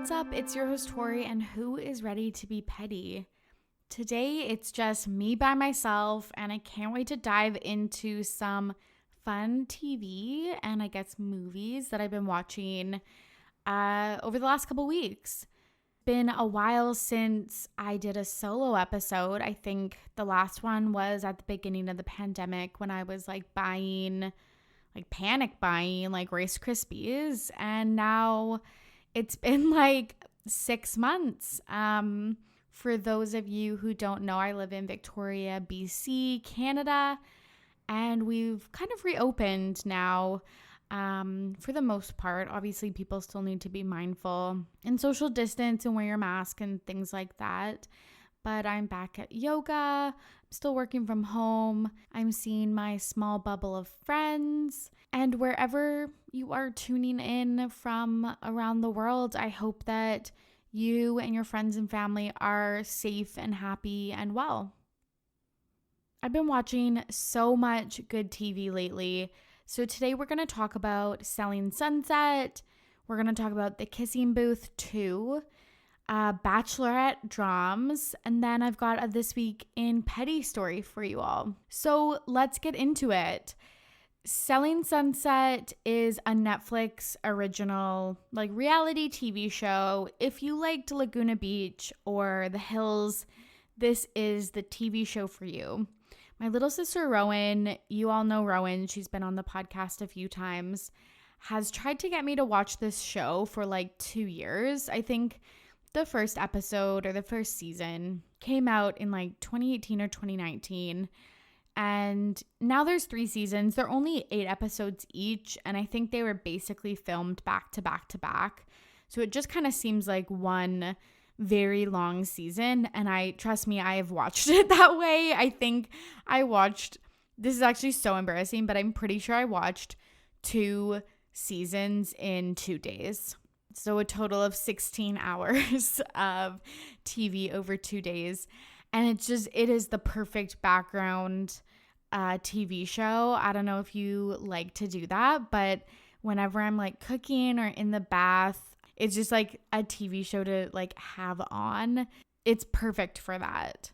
What's up? It's your host Torry, and who is ready to be petty? Today it's just me by myself, and I can't wait to dive into some fun TV and I guess movies that I've been watching over the last couple weeks. Been a while since I did a solo episode. I think the last one was at the beginning of the pandemic when I was panic buying Rice Krispies, and now it's been 6 months. For those of you who don't know, I live in Victoria, BC, Canada, and we've kind of reopened now. For the most part, obviously people still need to be mindful and social distance and wear your mask and things like that. But I'm back at yoga. I'm still working from home. I'm seeing my small bubble of friends. And wherever you are tuning in from around the world, I hope that you and your friends and family are safe and happy and well. I've been watching so much good TV lately. So today we're going to talk about Selling Sunset. We're going to talk about The Kissing Booth 2, Bachelorette dramas, and then I've got a This Week in Petty story for you all. So let's get into it. Selling Sunset is a Netflix original reality TV show. If you liked Laguna Beach or The Hills, this is the TV show for you. My little sister Rowan, you all know Rowan, she's been on the podcast a few times, has tried to get me to watch this show for 2 years. I think the first episode or the first season came out in 2018 or 2019. And now there's 3 seasons. They're only 8 episodes each. And I think they were basically filmed back to back to back. So it just kind of seems like one very long season. And trust me, I have watched it that way. I think this is actually so embarrassing, but I'm pretty sure I watched 2 seasons in 2 days. So a total of 16 hours of TV over 2 days. And it is the perfect background TV show. I don't know if you like to do that, but whenever I'm cooking or in the bath, it's just a TV show to have on. It's perfect for that.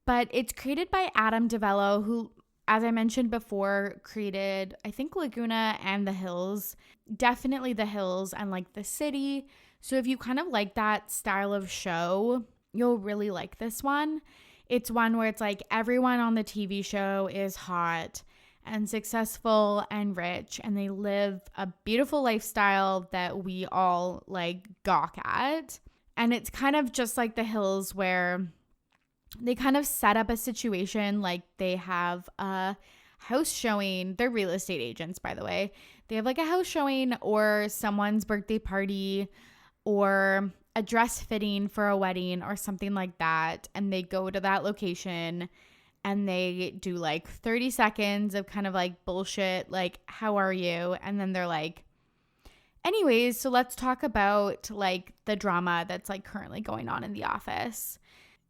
But it's created by Adam DeVello, who, as I mentioned before, created, I think, Laguna and The Hills. Definitely The Hills and The City. So if you kind of like that style of show, you'll really like this one. It's one where it's everyone on the TV show is hot and successful and rich, and they live a beautiful lifestyle that we all gawk at. And it's kind of just like The Hills, where they kind of set up a situation they have a house showing. They're real estate agents, by the way. They have a house showing or someone's birthday party or a dress fitting for a wedding or something like that, and they go to that location and they do 30 seconds of kind of bullshit, how are you? And then they're anyways, so let's talk about the drama that's currently going on in the office.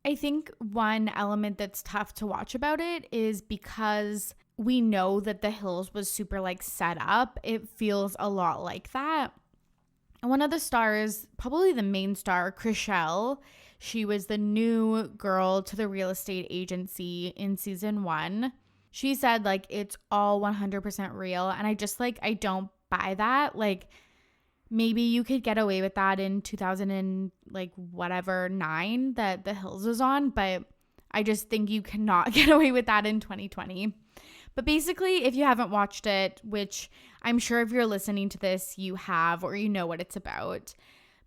I think one element that's tough to watch about it is because we know that The Hills was super set up. It feels a lot like that. And one of the stars, probably the main star, Chrishell, she was the new girl to the real estate agency in season 1. She said it's all 100% real. And I just I don't buy that. Maybe you could get away with that in 2000 and 9 that The Hills was on. But I just think you cannot get away with that in 2020. But basically, if you haven't watched it, which I'm sure if you're listening to this, you have, or you know what it's about.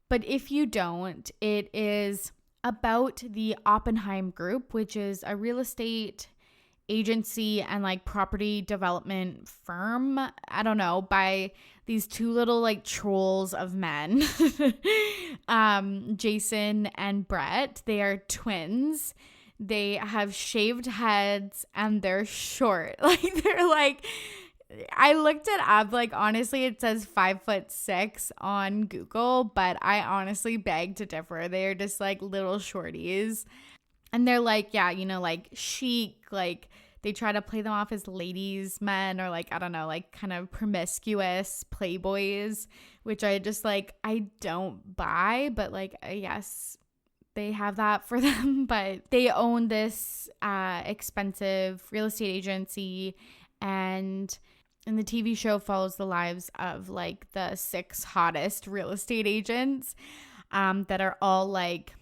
But if you don't, it is about the Oppenheim Group, which is a real estate agency and property development firm. I don't know, by these 2 little trolls of men, Jason and Brett. They are twins. They have shaved heads and they're short. I looked it up. Honestly, it says 5'6" on Google, but I honestly beg to differ. They are just little shorties. And they're chic, they try to play them off as ladies men, or like, I don't know, like kind of promiscuous playboys, which I just like, I don't buy, but like, I guess they have that for them. But they own this expensive real estate agency, and the TV show follows the lives of like the 6 hottest real estate agents that are all like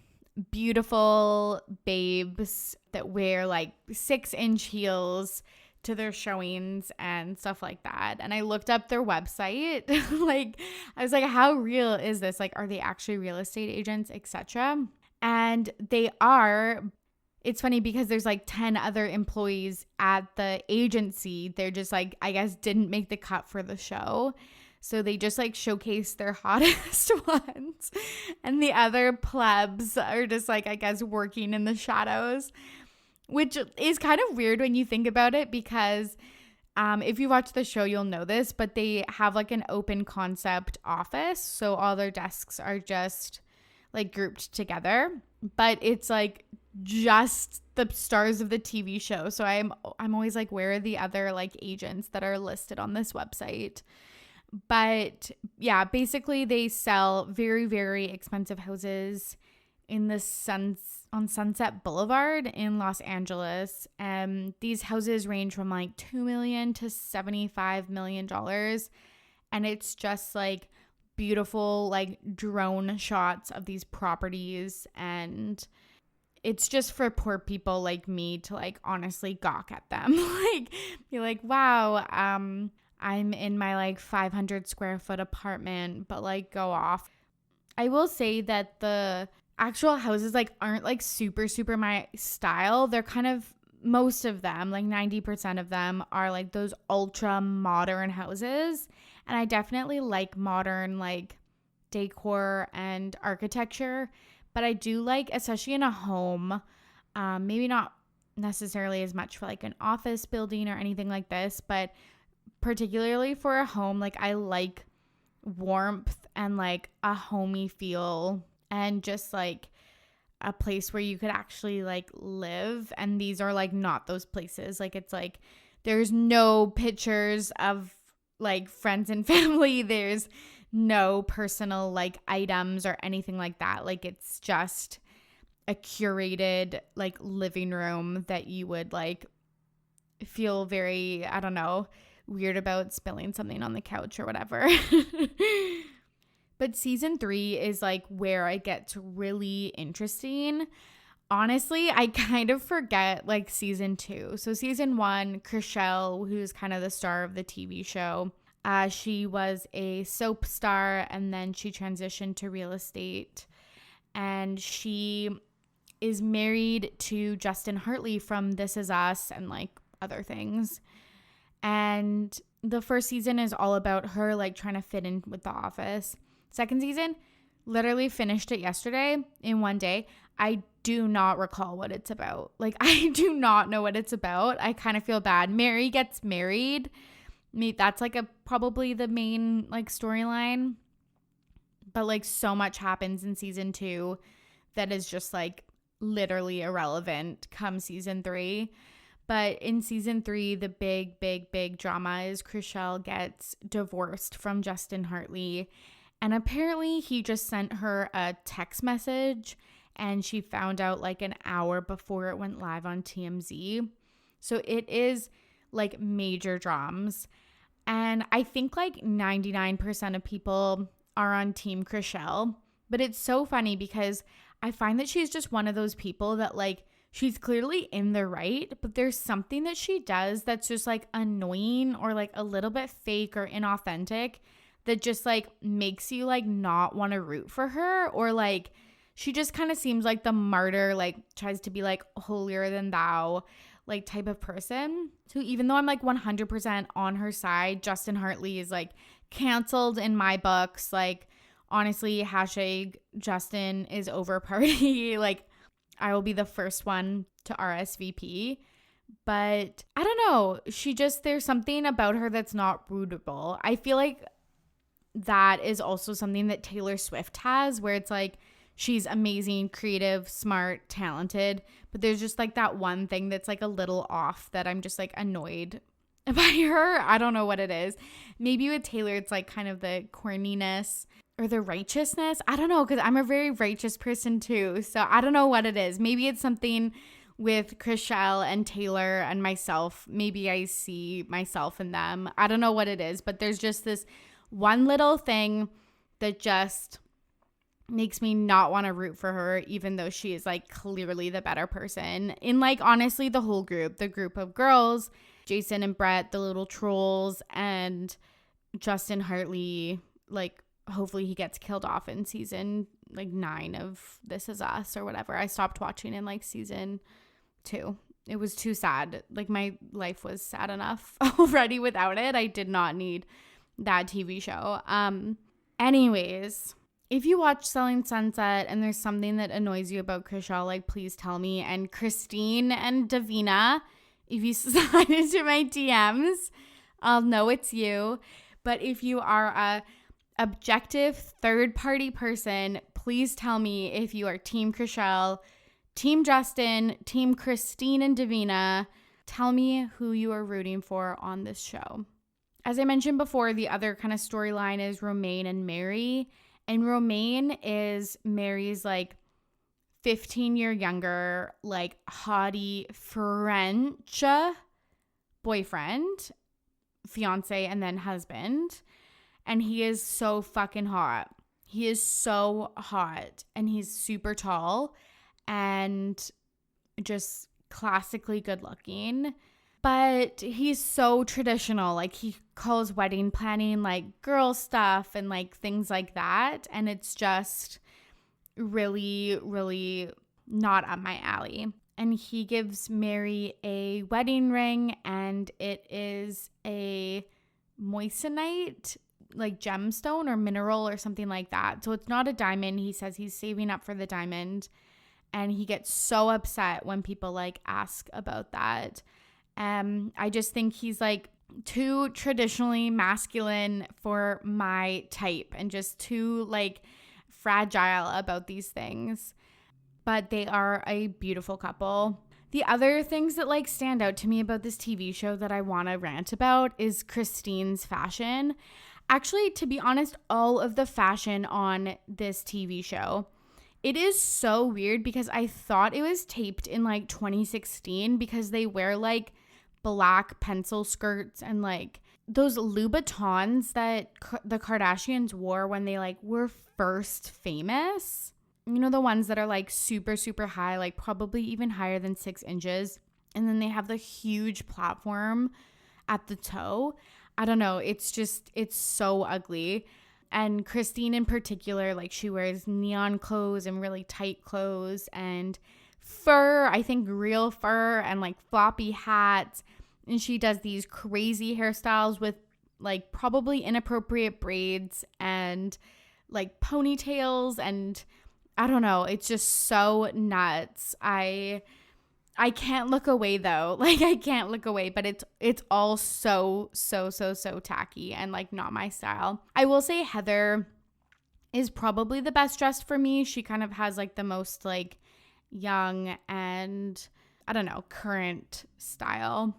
beautiful babes that wear like 6-inch heels to their showings and stuff like that. And I looked up their website. Like, I was like, how real is this? Like, are they actually real estate agents, etc.? And they are. It's funny because there's like 10 other employees at the agency. They're just like, I guess, didn't make the cut for the show. So they just like showcase their hottest ones. And the other plebs are just like, I guess, working in the shadows, which is kind of weird when you think about it, because if you watch the show, you'll know this, but they have like an open concept office. So all their desks are just like grouped together, but it's like just the stars of the TV show. So I'm always like, where are the other like agents that are listed on this website? But yeah, basically they sell very, very expensive houses in the on Sunset Boulevard in Los Angeles. These houses range from like $2 million to $75 million. And it's just like beautiful like drone shots of these properties, and it's just for poor people like me to like honestly gawk at them. Like, be like, wow, I'm in my like 500 square foot apartment, but like go off. I will say that the actual houses like aren't like super my style. They're kind of, most of them, like 90% of them are like those ultra modern houses. And I definitely like modern like decor and architecture, but I do like, especially in a home, maybe not necessarily as much for like an office building or anything like this, but particularly for a home, like I like warmth and like a homey feel, and just like a place where you could actually like live. And these are like not those places. Like, it's like there's no pictures of like friends and family. There's no personal like items or anything like that. Like, it's just a curated like living room that you would like feel very, I don't know, weird about spilling something on the couch or whatever. But season 3 is like where it gets really interesting. Honestly, I kind of forget like season 2. So season 1, Chrishell, who's kind of the star of the TV show, she was a soap star, and then she transitioned to real estate, and she is married to Justin Hartley from This Is Us and like other things. And the first season is all about her like trying to fit in with the office. Second season, literally finished it yesterday in one day. I do not recall what it's about. Like, I do not know what it's about. I kind of feel bad. Mary gets married. That's like probably the main like storyline. But like so much happens in season 2 that is just like literally irrelevant come season 3. But in season 3, the big drama is Chrishell gets divorced from Justin Hartley. And apparently he just sent her a text message, and she found out like an hour before it went live on TMZ. So it is like major dramas. And I think like 99% of people are on Team Chrishell. But it's so funny because I find that she's just one of those people that like, she's clearly in the right, but there's something that she does that's just like annoying or like a little bit fake or inauthentic that just like makes you like not want to root for her. Or like she just kind of seems like the martyr, like tries to be like holier than thou like type of person. So even though I'm like 100% on her side, Justin Hartley is like canceled in my books. Like, honestly, hashtag Justin is over party. Like, I will be the first one to RSVP. But I don't know. There's something about her that's not rootable. I feel like that is also something that Taylor Swift has, where it's like she's amazing, creative, smart, talented. But there's just like that one thing that's like a little off that I'm just like annoyed by her. I don't know what it is. Maybe with Taylor, it's like kind of the corniness or the righteousness. I don't know, because I'm a very righteous person too. So I don't know what it is. Maybe it's something with Chrishell and Taylor and myself. Maybe I see myself in them. I don't know what it is, but there's just this one little thing that just makes me not want to root for her, even though she is like clearly the better person. In like honestly the whole group, the group of girls, Jason and Brett, the little trolls, and Justin Hartley, like hopefully he gets killed off in season like 9 of This Is Us or whatever. I stopped watching in like season 2. It was too sad. Like my life was sad enough already without it. I did not need that TV show. Anyways, if you watch Selling Sunset and there's something that annoys you about Chrishell, like please tell me. And Christine and Davina, if you slide into my DMs, I'll know it's you. But if you are a objective third-party person, please tell me if you are Team Chrishell, Team Justin, Team Christine and Davina. Tell me who you are rooting for on this show. As I mentioned before, the other kind of storyline is Romain and Mary. And Romain is Mary's like 15-year younger, like haughty French boyfriend, fiance, and then husband. And he is so fucking hot. He is so hot. And he's super tall and just classically good looking. But he's so traditional. Like he calls wedding planning like girl stuff and like things like that. And it's just really, really not up my alley. And he gives Mary a wedding ring, and it is a moissanite, like gemstone or mineral or something like that. So it's not a diamond. He says he's saving up for the diamond, and he gets so upset when people like ask about that. I just think he's like too traditionally masculine for my type and just too like fragile about these things. But they are a beautiful couple. The other things that like stand out to me about this TV show that I want to rant about is Christine's fashion. Actually, to be honest, all of the fashion on this TV show, it is so weird because I thought it was taped in like 2016 because they wear like black pencil skirts and like those Louboutins that the Kardashians wore when they like were first famous. You know, the ones that are like super, super high, like probably even higher than 6 inches. And then they have the huge platform at the toe. I don't know. It's so ugly. And Christine in particular, like she wears neon clothes and really tight clothes and fur, I think real fur, and like floppy hats. And she does these crazy hairstyles with like probably inappropriate braids and like ponytails, and I don't know, it's just so nuts. I can't look away though. Like I can't look away, but it's all so tacky and like not my style. I will say Heather is probably the best dressed for me. She kind of has like the most like young and I don't know, current style.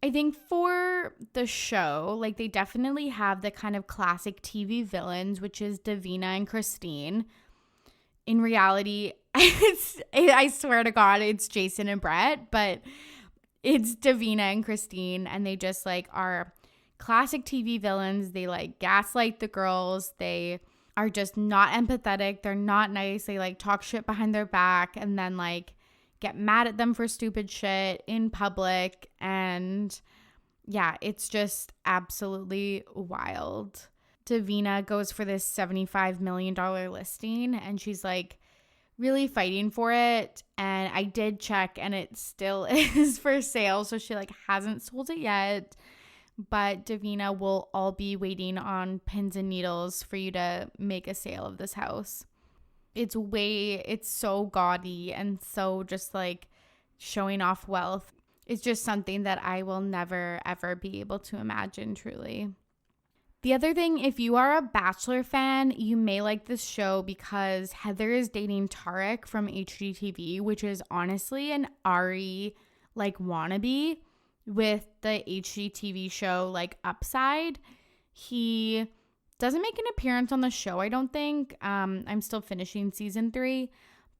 I think for the show, like they definitely have the kind of classic TV villains, which is Davina and Christine. In reality, I swear to God, it's Jason and Brett, but it's Davina and Christine, and they just like are classic TV villains. They like gaslight the girls. They are just not empathetic. They're not nice. They like talk shit behind their back and then like get mad at them for stupid shit in public. And yeah, it's just absolutely wild. Davina goes for this $75 million listing and she's like really fighting for it. And I did check and it still is for sale. So she like hasn't sold it yet. But Davina will all be waiting on pins and needles for you to make a sale of this house. It's so gaudy and so just like showing off wealth. It's just something that I will never, ever be able to imagine truly. The other thing, if you are a Bachelor fan, you may like this show because Heather is dating Tarek from HGTV, which is honestly an Ari like wannabe with the HGTV show like Upside. He doesn't make an appearance on the show, I don't think. I'm still finishing season 3,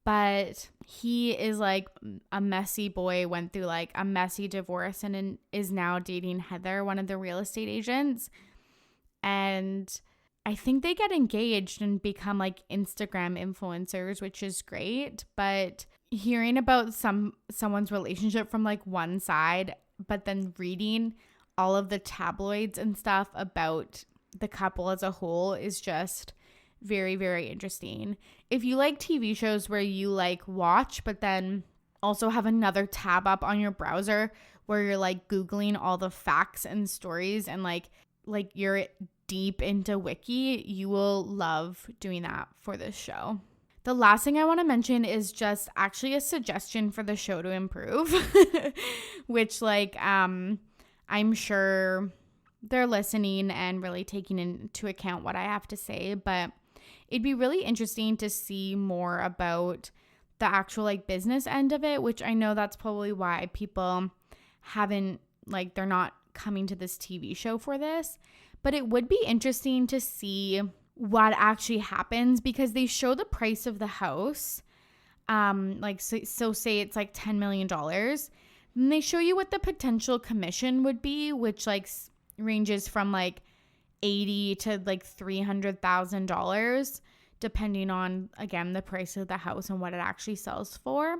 but he is like a messy boy, went through like a messy divorce and is now dating Heather, one of the real estate agents. And I think they get engaged and become like Instagram influencers, which is great. But hearing about someone's relationship from like one side, but then reading all of the tabloids and stuff about the couple as a whole is just very, very interesting. If you like TV shows where you like watch, but then also have another tab up on your browser where you're like Googling all the facts and stories and like you're deep into Wiki, you will love doing that for this show. The last thing I want to mention is just actually a suggestion for the show to improve, which like I'm sure they're listening and really taking into account what I have to say, but it'd be really interesting to see more about the actual like business end of it, which I know that's probably why people haven't like they're not coming to this TV show for this. But it would be interesting to see what actually happens because they show the price of the house. So say it's like $10 million. Then they show you what the potential commission would be, which like ranges from like $80,000 to like $300,000, depending on, again, the price of the house and what it actually sells for.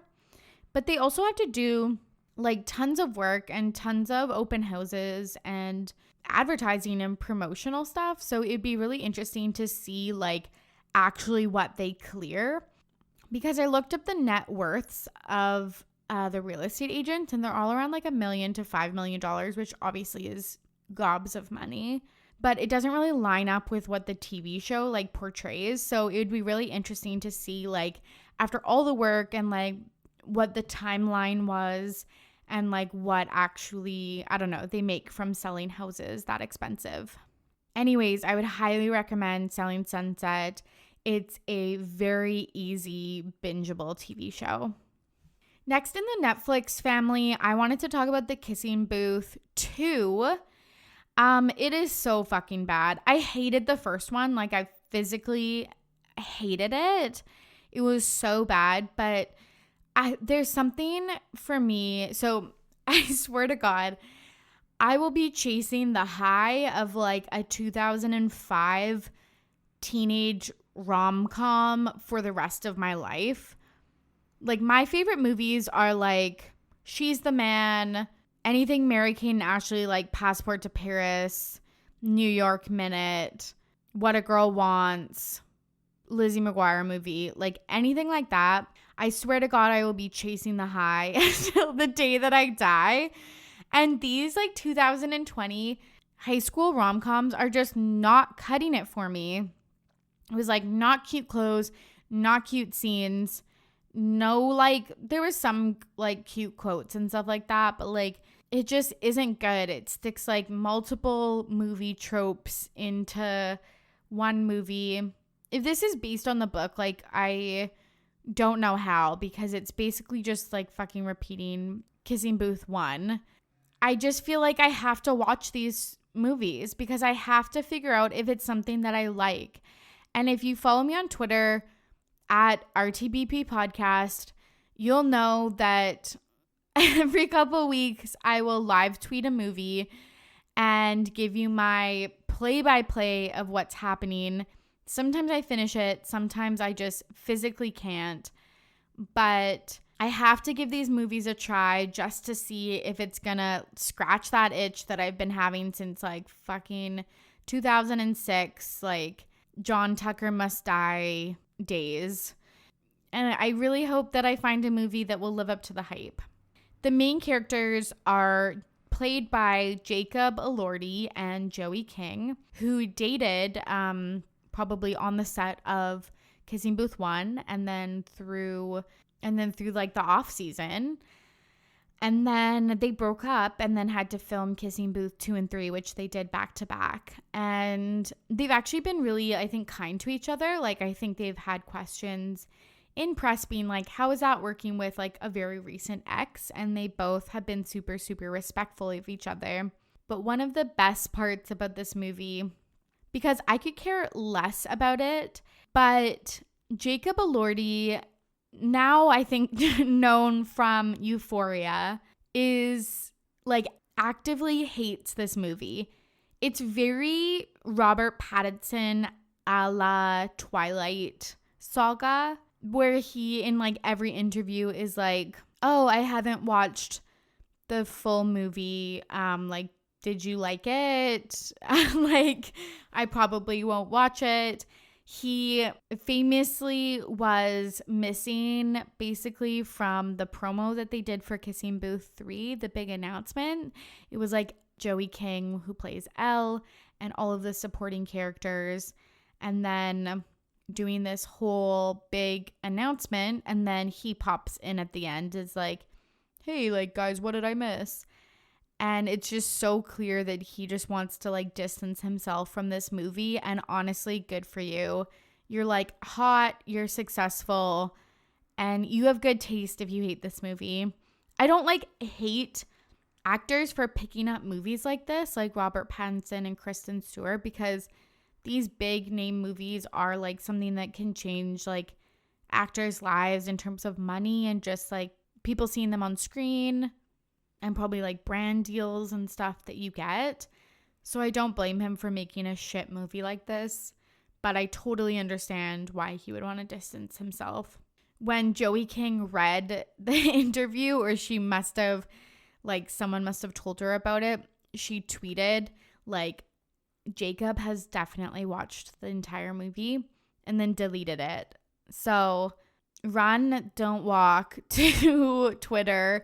But they also have to do like tons of work and tons of open houses and advertising and promotional stuff. So it'd be really interesting to see like actually what they clear, because I looked up the net worths of the real estate agents and they're all around like $1 million to $5 million, which obviously is gobs of money, but it doesn't really line up with what the TV show like portrays. So it would be really interesting to see like after all the work and like what the timeline was and like what actually, I don't know, they make from selling houses that expensive. Anyways, I would highly recommend Selling Sunset. It's a very easy bingeable TV show. Next in the Netflix family, I wanted to talk about The Kissing Booth 2. It is so fucking bad. I hated the first one. Like I physically hated it. It was so bad, but there's something for me. So I swear to God, I will be chasing the high of like a 2005 teenage rom-com for the rest of my life. Like my favorite movies are like She's the Man, anything Mary-Kate and Ashley, like Passport to Paris, New York Minute, What a Girl Wants, Lizzie McGuire movie, like anything like that. I swear to God, I will be chasing the high until the day that I die. And these like 2020 high school rom-coms are just not cutting it for me. It was like not cute clothes, not cute scenes, no like, there was some like cute quotes and stuff like that, but like it just isn't good. It sticks like multiple movie tropes into one movie. If this is based on the book, like I don't know how, because it's basically just like fucking repeating Kissing Booth 1. I just feel like I have to watch these movies because I have to figure out if it's something that I like. And if you follow me on Twitter at RTBP Podcast, you'll know that every couple weeks I will live tweet a movie and give you my play-by-play of what's happening. Sometimes I finish it. Sometimes I just physically can't. But I have to give these movies a try just to see if it's gonna scratch that itch that I've been having since like fucking 2006, like John Tucker Must Die days. And I really hope that I find a movie that will live up to the hype. The main characters are played by Jacob Elordi and Joey King, who dated probably on the set of Kissing Booth 1 and then through like the off season. And then they broke up and then had to film Kissing Booth 2 and 3, which they did back to back. And they've actually been really, I think, kind to each other. Like, I think they've had questions in press being like, how is that working with like a very recent ex? And they both have been super, super respectful of each other. But one of the best parts about this movie, because I could care less about it, but Jacob Elordi, now I think known from Euphoria, is like actively hates this movie. It's very Robert Pattinson a la Twilight Saga, where he in like every interview is like, oh, I haven't watched the full movie. Like, did you like it? Like, I probably won't watch it. He famously was missing basically from the promo that they did for Kissing Booth 3, the big announcement. It was like Joey King, who plays Elle, and all of the supporting characters, and then doing this whole big announcement, and then he pops in at the end is like, hey, like, guys, what did I miss? And it's just so clear that he just wants to like distance himself from this movie. And honestly, good for you. You're like hot, you're successful, and you have good taste if you hate this movie. I don't like hate actors for picking up movies like this, like Robert Pattinson and Kristen Stewart, because these big name movies are like something that can change like actors' lives in terms of money and just like people seeing them on screen and probably like brand deals and stuff that you get. So I don't blame him for making a shit movie like this, but I totally understand why he would want to distance himself. When Joey King read the interview, or she must have, like someone must have told her about it, she tweeted like, Jacob has definitely watched the entire movie, and then deleted it. So run, don't walk to Twitter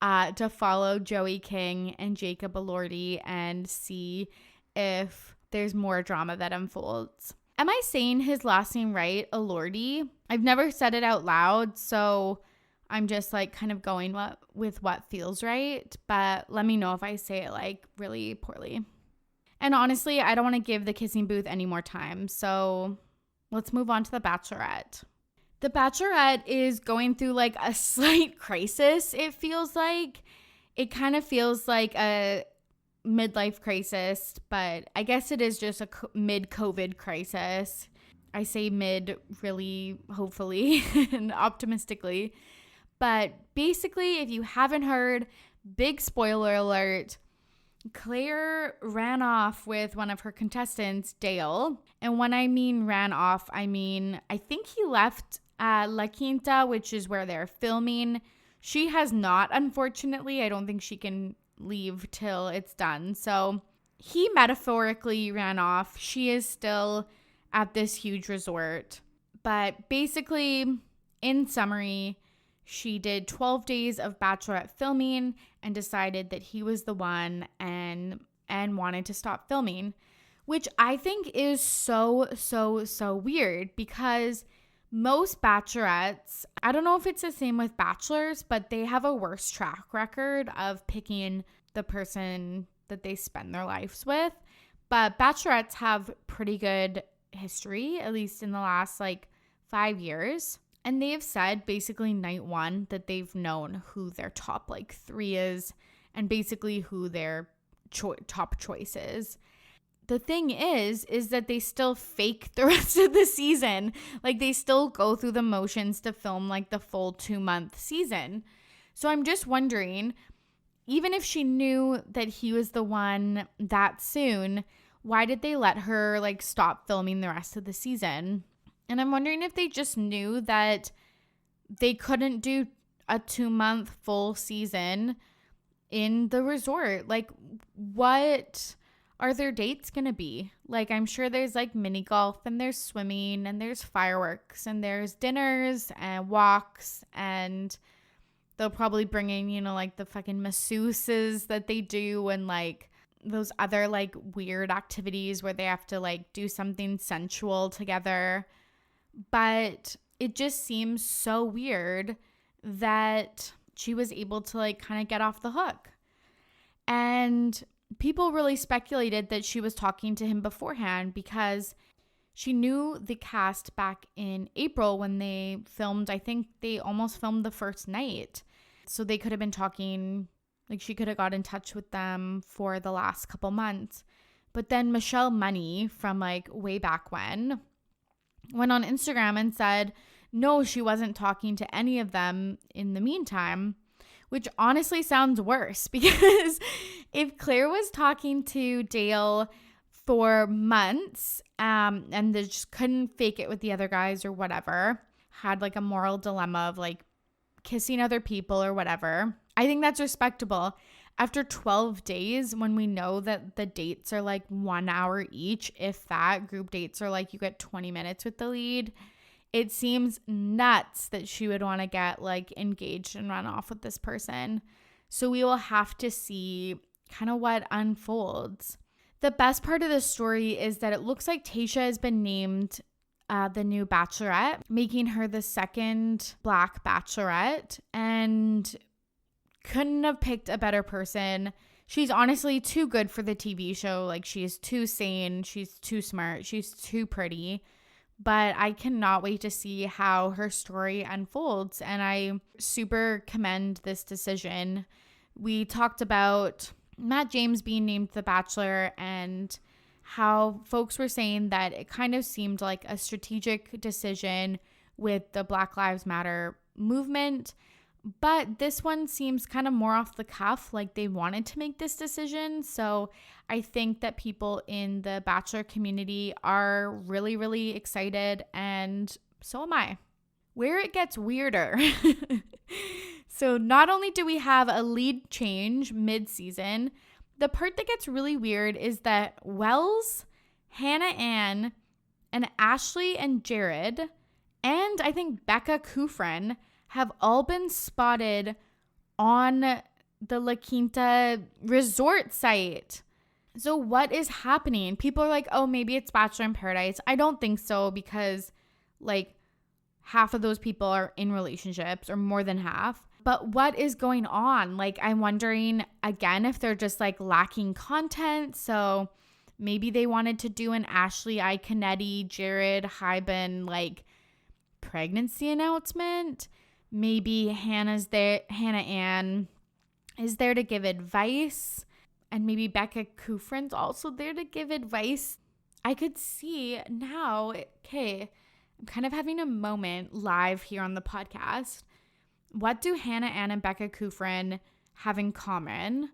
to follow Joey King and Jacob Elordi and see if there's more drama that unfolds. Am I saying his last name right? Elordi? I've never said it out loud, so I'm just like kind of going with what feels right. But let me know if I say it like really poorly. And honestly, I don't want to give the Kissing Booth any more time. So let's move on to the Bachelorette. The Bachelorette is going through like a slight crisis, it feels like. It kind of feels like a midlife crisis, but I guess it is just a mid-COVID crisis. I say mid really hopefully and optimistically. But basically, if you haven't heard, big spoiler alert, Clare ran off with one of her contestants, Dale. And when I mean ran off, I mean, I think he left La Quinta, which is where they're filming. She has not, unfortunately. I don't think she can leave till it's done. So he metaphorically ran off. She is still at this huge resort. But basically, in summary, she did 12 days of Bachelorette filming and decided that he was the one and wanted to stop filming, which I think is so weird, because most Bachelorettes, I don't know if it's the same with Bachelors, but they have a worse track record of picking the person that they spend their lives with. But Bachelorettes have pretty good history, at least in the last like 5 years. And they've said basically night one that they've known who their top like 3 is and basically who their top choice is. The thing is that they still fake the rest of the season. Like, they still go through the motions to film like the full 2-month season. So I'm just wondering, even if she knew that he was the one that soon, why did they let her like stop filming the rest of the season? And I'm wondering if they just knew that they couldn't do a 2-month full season in the resort. Like, what are their dates going to be? Like, I'm sure there's like mini golf and there's swimming and there's fireworks and there's dinners and walks, and they'll probably bring in, you know, like the fucking masseuses that they do and like those other like weird activities where they have to like do something sensual together. But it just seems so weird that she was able to like kind of get off the hook. And people really speculated that she was talking to him beforehand because she knew the cast back in April when they filmed. I think they almost filmed the first night. So they could have been talking, like she could have got in touch with them for the last couple months. But then Michelle Money from like way back when went on Instagram and said, no, she wasn't talking to any of them in the meantime, which honestly sounds worse because if Clare was talking to Dale for months and they just couldn't fake it with the other guys or whatever, had like a moral dilemma of like kissing other people or whatever, I think that's respectable. After 12 days, when we know that the dates are like 1 hour each, if that, group dates are like you get 20 minutes with the lead, it seems nuts that she would want to get like engaged and run off with this person. So we will have to see kind of what unfolds. The best part of the story is that it looks like Tayshia has been named the new Bachelorette, making her the second Black Bachelorette, and couldn't have picked a better person. She's honestly too good for the TV show. Like, she's too sane, she's too smart, she's too pretty. But I cannot wait to see how her story unfolds, and I super commend this decision. We talked about Matt James being named the Bachelor and how folks were saying that it kind of seemed like a strategic decision with the Black Lives Matter movement. But this one seems kind of more off the cuff, like they wanted to make this decision. So I think that people in the Bachelor community are really, really excited, and so am I. Where it gets weirder. So not only do we have a lead change mid-season, the part that gets really weird is that Wells, Hannah Ann, and Ashley and Jared, and I think Becca Kufrin have all been spotted on the La Quinta resort site. So what is happening? People are like, oh, maybe it's Bachelor in Paradise. I don't think so, because like half of those people are in relationships, or more than half. But what is going on? Like, I'm wondering again if they're just like lacking content. So maybe they wanted to do an Ashley Iaconetti, Jared Hyben like pregnancy announcement. Maybe Hannah Ann is there to give advice, and maybe Becca Kufrin's also there to give advice. I could see now, okay, I'm kind of having a moment live here on the podcast. What do Hannah Ann and Becca Kufrin have in common?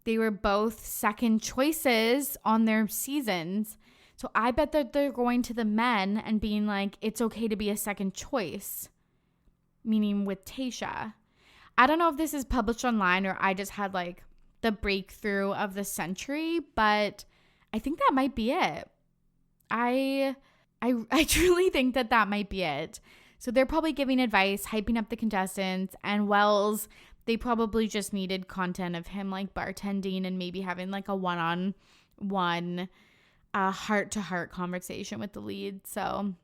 They were both second choices on their seasons. So I bet that they're going to the men and being like, it's okay to be a second choice. Meaning with Tayshia. I don't know if this is published online or I just had like the breakthrough of the century, but I think that might be it. I truly think that might be it. So they're probably giving advice, hyping up the contestants, and Wells, they probably just needed content of him like bartending and maybe having like a one-on-one heart-to-heart conversation with the lead. So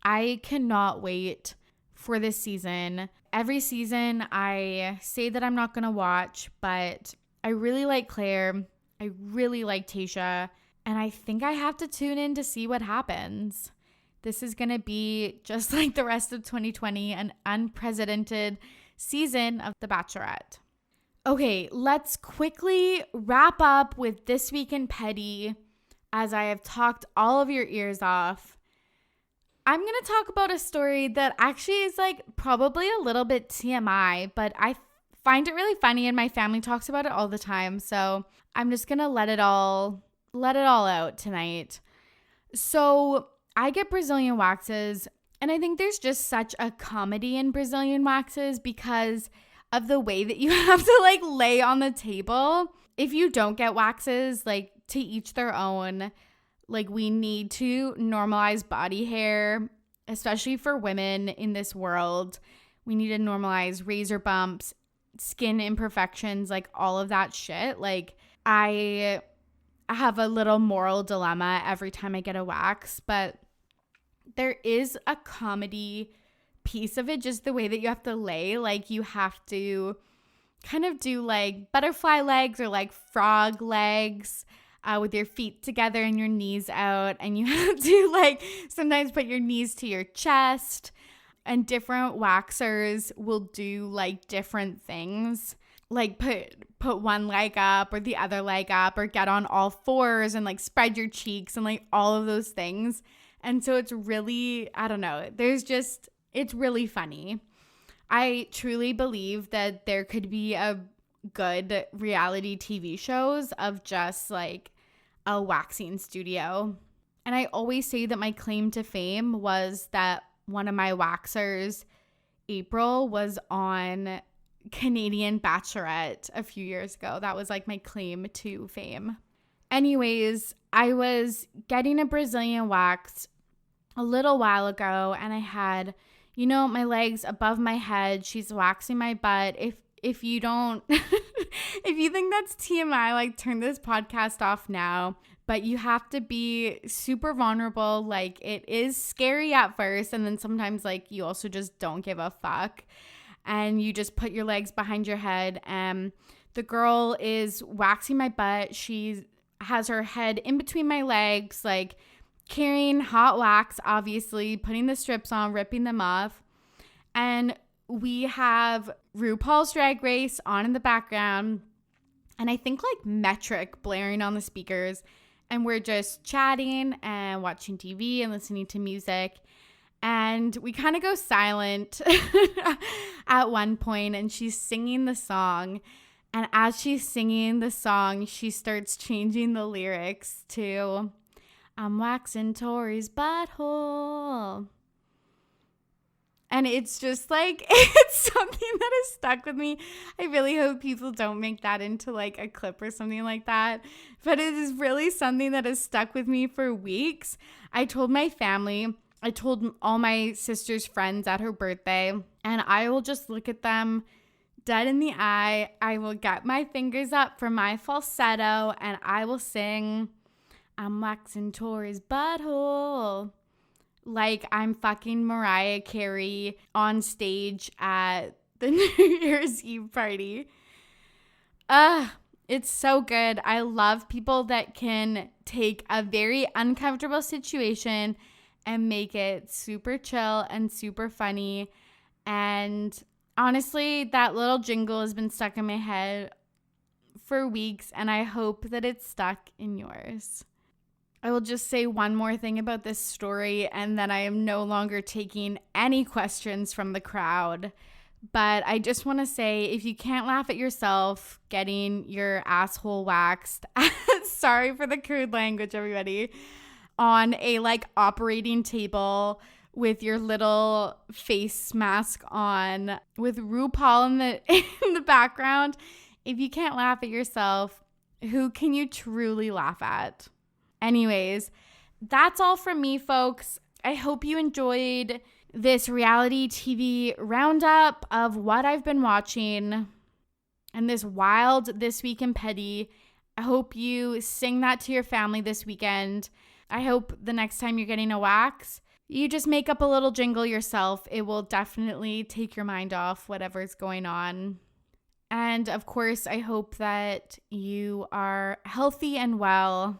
I cannot wait for this season. Every season I say that I'm not going to watch, but I really like Clare. I really like Tayshia, and I think I have to tune in to see what happens. This is going to be just like the rest of 2020, an unprecedented season of The Bachelorette. Okay, let's quickly wrap up with This Week in Petty, as I have talked all of your ears off. I'm going to talk about a story that actually is like probably a little bit TMI, but I find it really funny and my family talks about it all the time. So I'm just going to let it all out tonight. So I get Brazilian waxes, and I think there's just such a comedy in Brazilian waxes because of the way that you have to like lay on the table. If you don't get waxes, like, to each their own. Like, we need to normalize body hair, especially for women in this world. We need to normalize razor bumps, skin imperfections, like all of that shit. Like, I have a little moral dilemma every time I get a wax, but there is a comedy piece of it, just the way that you have to lay. Like you have to kind of do like butterfly legs or like frog legs with your feet together and your knees out. And you have to like sometimes put your knees to your chest. And different waxers will do like different things, like put one leg up or the other leg up, or get on all fours and like spread your cheeks and like all of those things. And so it's really, I don't know, it's really funny. I truly believe that there could be a good reality TV shows of just like a waxing studio. And I always say that my claim to fame was that one of my waxers, April, was on Canadian Bachelorette a few years ago. That was like my claim to fame. Anyways, I was getting a Brazilian wax a little while ago, and I had, my legs above my head. She's waxing my butt. If you don't, if you think that's TMI, like turn this podcast off now. But you have to be super vulnerable. Like it is scary at first. And then sometimes like you also just don't give a fuck. And you just put your legs behind your head. And the girl is waxing my butt. She has her head in between my legs, like carrying hot wax, obviously, putting the strips on, ripping them off. And we have RuPaul's Drag Race on in the background. And I think like Metric blaring on the speakers. And we're just chatting and watching TV and listening to music. And we kind of go silent at one point, and she's singing the song. And as she's singing the song, she starts changing the lyrics to, "I'm waxing Torry's butthole." And it's just like, it's something that has stuck with me. I really hope people don't make that into like a clip or something like that. But it is really something that has stuck with me for weeks. I told my family, I told all my sister's friends at her birthday, and I will just look at them dead in the eye. I will get my fingers up for my falsetto, and I will sing, "I'm waxing Torry's butthole," like I'm fucking Mariah Carey on stage at the New Year's Eve party. It's so good. I love people that can take a very uncomfortable situation and make it super chill and super funny. And honestly, that little jingle has been stuck in my head for weeks, and I hope that it's stuck in yours. I will just say one more thing about this story, and then I am no longer taking any questions from the crowd. But I just want to say, if you can't laugh at yourself getting your asshole waxed, sorry for the crude language, everybody, on a like operating table with your little face mask on with RuPaul in the background, if you can't laugh at yourself, who can you truly laugh at? Anyways, that's all from me, folks. I hope you enjoyed this reality TV roundup of what I've been watching and this wild This Week in Petty. I hope you sing that to your family this weekend. I hope the next time you're getting a wax, you just make up a little jingle yourself. It will definitely take your mind off whatever's going on. And of course, I hope that you are healthy and well.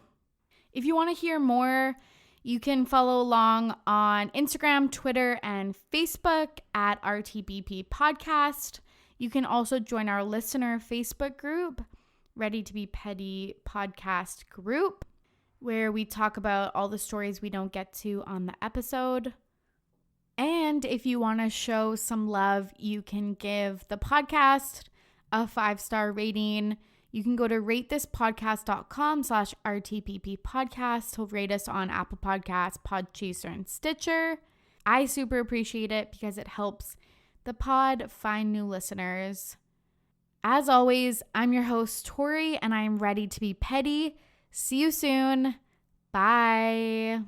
If you want to hear more, you can follow along on Instagram, Twitter, and Facebook at RTBP Podcast. You can also join our listener Facebook group, Ready to Be Petty Podcast Group, where we talk about all the stories we don't get to on the episode. And if you want to show some love, you can give the podcast a 5-star rating. You can go to ratethispodcast.com/RTPP podcast to rate us on Apple Podcasts, Podchaser, and Stitcher. I super appreciate it because it helps the pod find new listeners. As always, I'm your host, Torry, and I'm ready to be petty. See you soon. Bye.